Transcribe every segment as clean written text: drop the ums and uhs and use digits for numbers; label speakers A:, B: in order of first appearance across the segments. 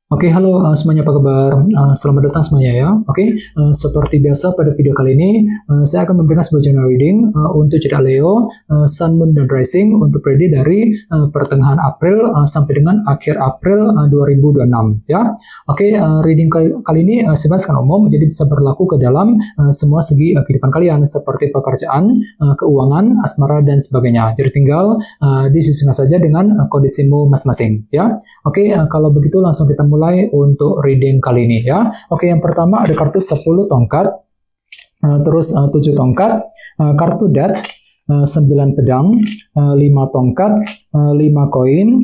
A: Oke, halo semuanya, apa kabar? Selamat datang semuanya ya. Oke, seperti biasa pada video kali ini, saya akan memberikan sebuah general reading untuk zodiak Leo, Sun, Moon, dan Rising untuk periode dari pertengahan April sampai dengan akhir April 2026 ya. Oke, reading kali ini sifatnya umum, jadi bisa berlaku ke dalam semua segi kehidupan kalian seperti pekerjaan, keuangan, asmara, dan sebagainya. Jadi tinggal disesuaikan saja dengan kondisimu masing-masing ya. Oke, kalau begitu langsung kita mulai untuk reading kali ini ya. Oke, yang pertama ada kartu 10 tongkat, terus 7 tongkat, kartu death, 9 pedang, 5 tongkat, 5 koin,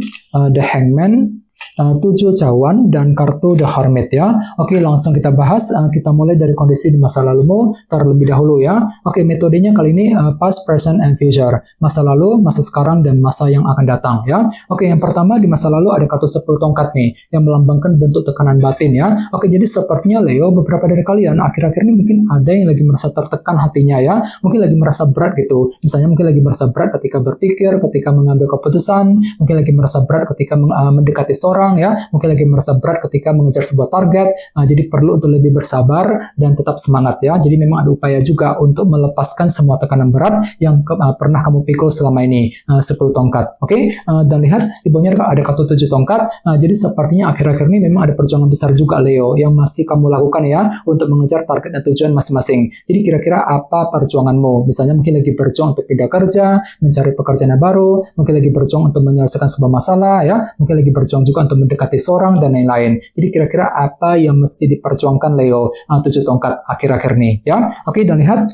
A: the hangman, 7 cawan, dan kartu The Hermit ya. Oke, langsung kita bahas. Kita mulai dari kondisi di masa lalumu terlebih dahulu ya. Oke, metodenya kali ini past, present, and future. Masa lalu, masa sekarang, dan masa yang akan datang ya. Oke, yang pertama di masa lalu ada kartu 10 tongkat nih, yang melambangkan bentuk tekanan batin ya. Oke, jadi sepertinya Leo, beberapa dari kalian akhir-akhir ini mungkin ada yang lagi merasa tertekan hatinya ya. Mungkin lagi merasa berat gitu. Misalnya mungkin lagi merasa berat ketika berpikir, ketika mengambil keputusan, mungkin lagi merasa berat ketika mendekati seorang ya, mungkin lagi merasa berat ketika mengejar sebuah target. Jadi perlu untuk lebih bersabar dan tetap semangat ya. Jadi memang ada upaya juga untuk melepaskan semua tekanan berat yang pernah kamu pikul selama ini. 10 tongkat. Oke, dan lihat di bawahnya ada kartu 7 tongkat. Jadi sepertinya akhir-akhir ini memang ada perjuangan besar juga Leo yang masih kamu lakukan ya untuk mengejar target dan tujuan masing-masing. Jadi kira-kira apa perjuanganmu? Misalnya mungkin lagi berjuang untuk pindah kerja, mencari pekerjaan yang baru, mungkin lagi berjuang untuk menyelesaikan sebuah masalah ya, mungkin lagi berjuang juga untuk mendekati seorang dan lain-lain. Jadi kira-kira apa yang mesti diperjuangkan Leo 7 tongkat akhir-akhir ini ya. Oke, dan lihat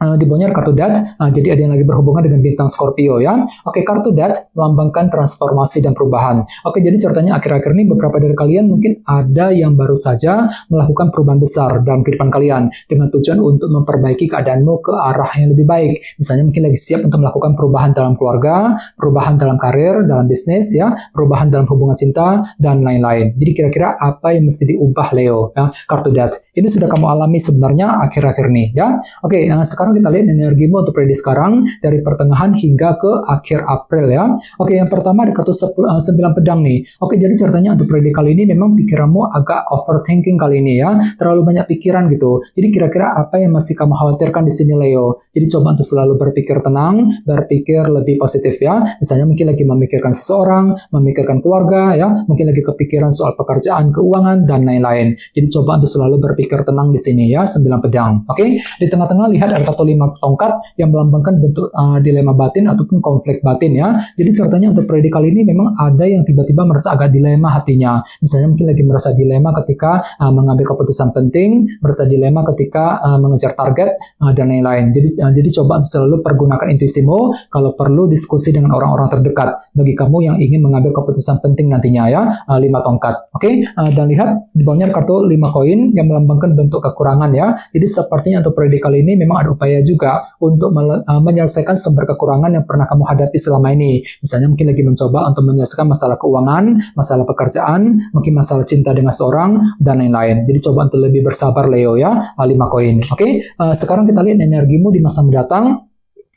A: di bawahnya kartu death, jadi ada yang lagi berhubungan dengan bintang Scorpio ya. Oke, kartu death melambangkan transformasi dan perubahan. Oke, jadi ceritanya akhir-akhir ini beberapa dari kalian mungkin ada yang baru saja melakukan perubahan besar dalam kehidupan kalian dengan tujuan untuk memperbaiki keadaanmu ke arah yang lebih baik. Misalnya mungkin lagi siap untuk melakukan perubahan dalam keluarga, perubahan dalam karir, dalam bisnis ya, perubahan dalam hubungan cinta, dan lain-lain. Jadi kira-kira apa yang mesti diubah Leo ya, kartu death. Ini sudah kamu alami sebenarnya akhir-akhir ini ya. Oke, sekarang kita lihat energimu untuk periode sekarang dari pertengahan hingga ke akhir April ya. Oke, yang pertama ada kartu 9 pedang nih. Oke, jadi ceritanya untuk periode kali ini memang pikiranmu agak overthinking kali ini ya. Terlalu banyak pikiran gitu. Jadi kira-kira apa yang masih kamu khawatirkan di sini Leo? Jadi coba untuk selalu berpikir tenang, berpikir lebih positif ya. Misalnya mungkin lagi memikirkan seseorang, memikirkan keluarga ya, mungkin lagi kepikiran soal pekerjaan, keuangan, dan lain-lain. Jadi coba untuk selalu berpikir tenang di sini ya, 9 pedang. Oke, di tengah-tengah lihat ada kartu 5 tongkat yang melambangkan bentuk dilema batin ataupun konflik batin ya. Jadi ceritanya untuk periode kali ini memang ada yang tiba-tiba merasa agak dilema hatinya. Misalnya mungkin lagi merasa dilema ketika mengambil keputusan penting, merasa dilema ketika mengejar target dan lain-lain. Jadi coba untuk selalu pergunakan intuisimu, kalau perlu diskusi dengan orang-orang terdekat bagi kamu yang ingin mengambil keputusan penting nantinya ya. 5 tongkat. Oke, dan lihat di bawahnya kartu 5 koin yang melambangkan bentuk kekurangan ya. Jadi sepertinya untuk periode kali ini memang ada upaya juga untuk menyelesaikan sumber kekurangan yang pernah kamu hadapi selama ini. Misalnya mungkin lagi mencoba untuk menyelesaikan masalah keuangan, masalah pekerjaan, mungkin masalah cinta dengan seorang, dan lain-lain. Jadi coba untuk lebih bersabar Leo ya, 5 koin. Oke, sekarang kita lihat energimu di masa mendatang.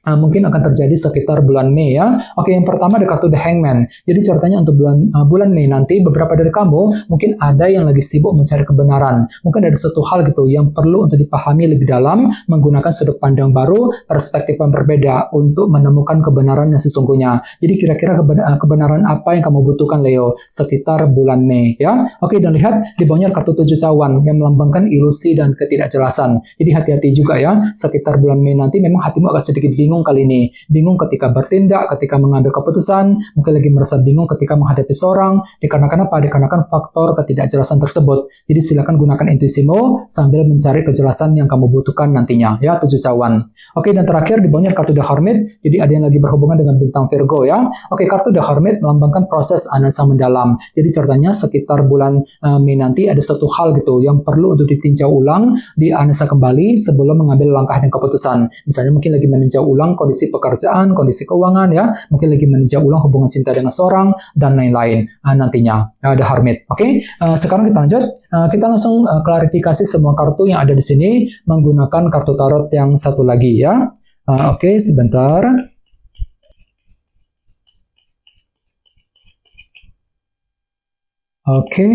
A: Mungkin akan terjadi sekitar bulan Mei ya. Oke, yang pertama ada kartu The Hangman. Jadi ceritanya untuk bulan Mei nanti beberapa dari kamu mungkin ada yang lagi sibuk mencari kebenaran. Mungkin ada satu hal gitu yang perlu untuk dipahami lebih dalam menggunakan sudut pandang baru, perspektif yang berbeda untuk menemukan kebenaran yang sesungguhnya. Jadi kira-kira kebenaran apa yang kamu butuhkan Leo sekitar bulan Mei ya. Oke, dan lihat di bawahnya kartu 7 cawan yang melambangkan ilusi dan ketidakjelasan. Jadi hati-hati juga ya, sekitar bulan Mei nanti memang hatimu agak sedikit bingung kali ini. Bingung ketika bertindak, ketika mengambil keputusan, mungkin lagi merasa bingung ketika menghadapi seorang. Dikarenakan apa? Dikarenakan faktor ketidakjelasan tersebut. Jadi silakan gunakan intuisimu sambil mencari kejelasan yang kamu butuhkan nantinya. Ya, 7 cawan. Oke, dan terakhir di bawahnya kartu The Hermit. Jadi ada yang lagi berhubungan dengan bintang Virgo ya. Oke, kartu The Hermit melambangkan proses analisa mendalam. Jadi ceritanya sekitar bulan Mei nanti ada satu hal gitu yang perlu untuk ditinjau ulang, dianalisa kembali sebelum mengambil langkah dan keputusan. Misalnya mungkin lagi meninjau ulang kondisi pekerjaan, kondisi keuangan ya, mungkin lagi meninjau ulang hubungan cinta dengan seorang dan lain-lain nantinya. The Hermit. Oke, sekarang kita lanjut. Kita langsung klarifikasi semua kartu yang ada di sini menggunakan kartu tarot yang satu lagi ya. Oke, sebentar. Oke.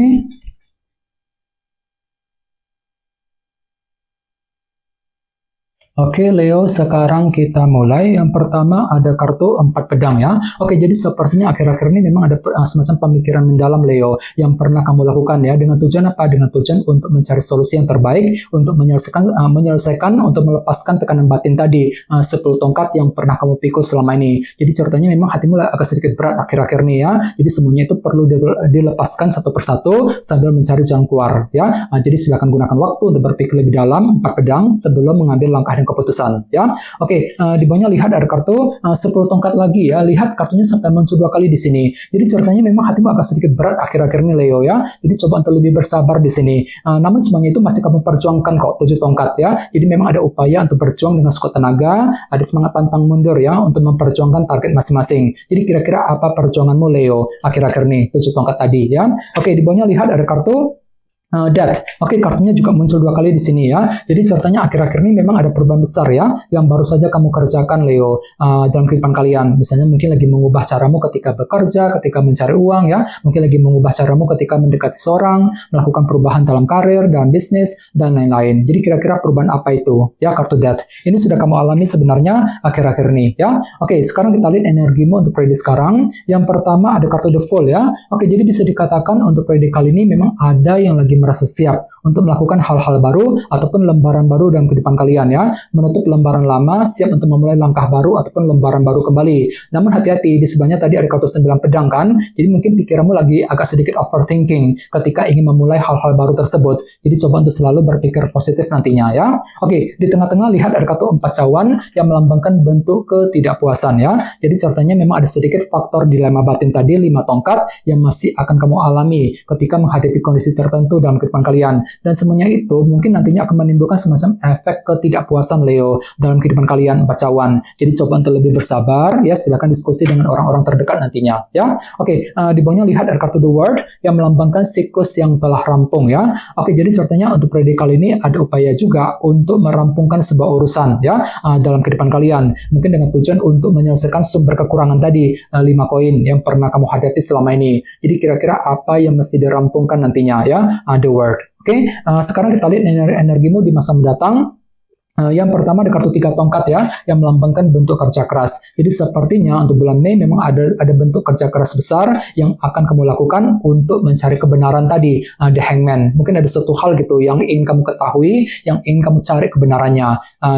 A: Oke Leo, sekarang kita mulai. Yang pertama ada kartu 4 pedang ya. Oke, jadi sepertinya akhir-akhir ini memang ada semacam pemikiran mendalam Leo yang pernah kamu lakukan ya. Dengan tujuan apa? Dengan tujuan untuk mencari solusi yang terbaik, untuk menyelesaikan untuk melepaskan tekanan batin tadi, 10 tongkat yang pernah kamu pikul selama ini. Jadi ceritanya memang hatimu agak sedikit berat akhir-akhir ini ya. Jadi semuanya itu perlu dilepaskan satu persatu sambil mencari jalan keluar ya. Jadi silakan gunakan waktu untuk berpikir lebih dalam 4 pedang sebelum mengambil langkah keputusan ya. Oke, di bawahnya lihat ada kartu 10 tongkat lagi ya. Lihat kartunya sampai muncul 2 kali di sini. Jadi ceritanya memang hatimu agak sedikit berat akhir-akhir ini Leo ya. Jadi coba untuk lebih bersabar di sini. Namun semuanya itu masih kamu perjuangkan kok 7 tongkat ya. Jadi memang ada upaya untuk berjuang dengan sekuat tenaga, ada semangat pantang mundur ya untuk memperjuangkan target masing-masing. Jadi kira-kira apa perjuanganmu Leo akhir-akhir ini 7 tongkat tadi ya. Oke, di bawahnya lihat ada kartu Death. Oke, kartunya juga muncul 2 kali di sini ya. Jadi ceritanya akhir-akhir ini memang ada perubahan besar ya, yang baru saja kamu kerjakan Leo dalam kehidupan kalian. Misalnya mungkin lagi mengubah caramu ketika bekerja, ketika mencari uang ya. Mungkin lagi mengubah caramu ketika mendekati seorang, melakukan perubahan dalam karir, dalam bisnis, dan lain-lain. Jadi kira-kira perubahan apa itu? Ya, kartu Death. Ini sudah kamu alami sebenarnya akhir-akhir ini ya. Oke, sekarang kita lihat energimu untuk periode sekarang. Yang pertama ada kartu The Fool ya. Oke, jadi bisa dikatakan untuk periode kali ini memang ada yang lagi merasa siap untuk melakukan hal-hal baru ataupun lembaran baru dalam kehidupan kalian ya. Menutup lembaran lama, siap untuk memulai langkah baru ataupun lembaran baru kembali. Namun hati-hati, di sebelahnya tadi ada kartu 9 pedang kan. Jadi mungkin pikiranmu lagi agak sedikit overthinking ketika ingin memulai hal-hal baru tersebut. Jadi coba untuk selalu berpikir positif nantinya ya. Oke, di tengah-tengah lihat ada kartu 4 cawan yang melambangkan bentuk ketidakpuasan ya. Jadi ceritanya memang ada sedikit faktor dilema batin tadi 5 tongkat yang masih akan kamu alami ketika menghadapi kondisi tertentu dalam kehidupan kalian. Dan semuanya itu mungkin nantinya akan menimbulkan semacam efek ketidakpuasan Leo dalam kehidupan kalian 4 cawan. Jadi coba untuk lebih bersabar ya, silakan diskusi dengan orang-orang terdekat nantinya ya. Oke, di bawahnya lihat ada kartu The World yang melambangkan siklus yang telah rampung ya. Oke, jadi ceritanya untuk periode kali ini ada upaya juga untuk merampungkan sebuah urusan ya dalam kehidupan kalian. Mungkin dengan tujuan untuk menyelesaikan sumber kekurangan tadi 5 koin yang pernah kamu hadapi selama ini. Jadi kira-kira apa yang mesti dirampungkan nantinya ya, The World. Oke, sekarang kita lihat energimu di masa mendatang. Yang pertama ada kartu 3 tongkat ya, yang melambangkan bentuk kerja keras. Jadi sepertinya untuk bulan Mei memang ada bentuk kerja keras besar yang akan kamu lakukan untuk mencari kebenaran tadi, The Hangman. Mungkin ada suatu hal gitu yang ingin kamu ketahui, yang ingin kamu cari kebenarannya.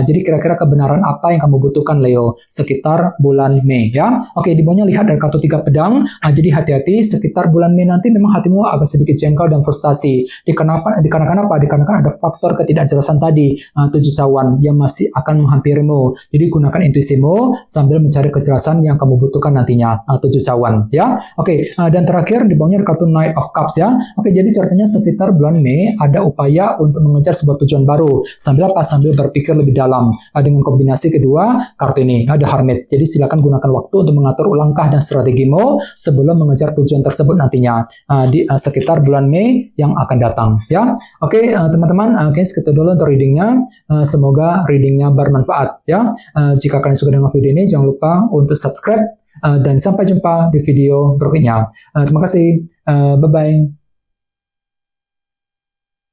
A: Jadi kira-kira kebenaran apa yang kamu butuhkan Leo sekitar bulan Mei ya. Oke, di bawahnya lihat ada kartu 3 pedang. Jadi hati-hati sekitar bulan Mei nanti memang hatimu agak sedikit jengkel dan frustasi. Dikarenakan apa? Dikarenakan ada faktor ketidakjelasan tadi, 7 cawan yang masih akan menghampirimu. Jadi gunakan intuisimu sambil mencari kejelasan yang kamu butuhkan nantinya, 7 cawan ya. Oke, dan terakhir di bawahnya ada kartu Knight of Cups ya. Oke, jadi ceritanya sekitar bulan Mei ada upaya untuk mengejar sebuah tujuan baru. Sambil apa? Sambil berpikir lebih dalam. Dengan kombinasi kedua kartu ini ada Hermit. Jadi silakan gunakan waktu untuk mengatur langkah dan strategimu sebelum mengejar tujuan tersebut nantinya di sekitar bulan Mei yang akan datang ya. Oke, teman-teman, segitu dulu untuk readingnya. Semoga readingnya bermanfaat ya. Jika kalian suka dengan video ini, jangan lupa untuk subscribe dan sampai jumpa di video berikutnya. Terima kasih. Bye-bye.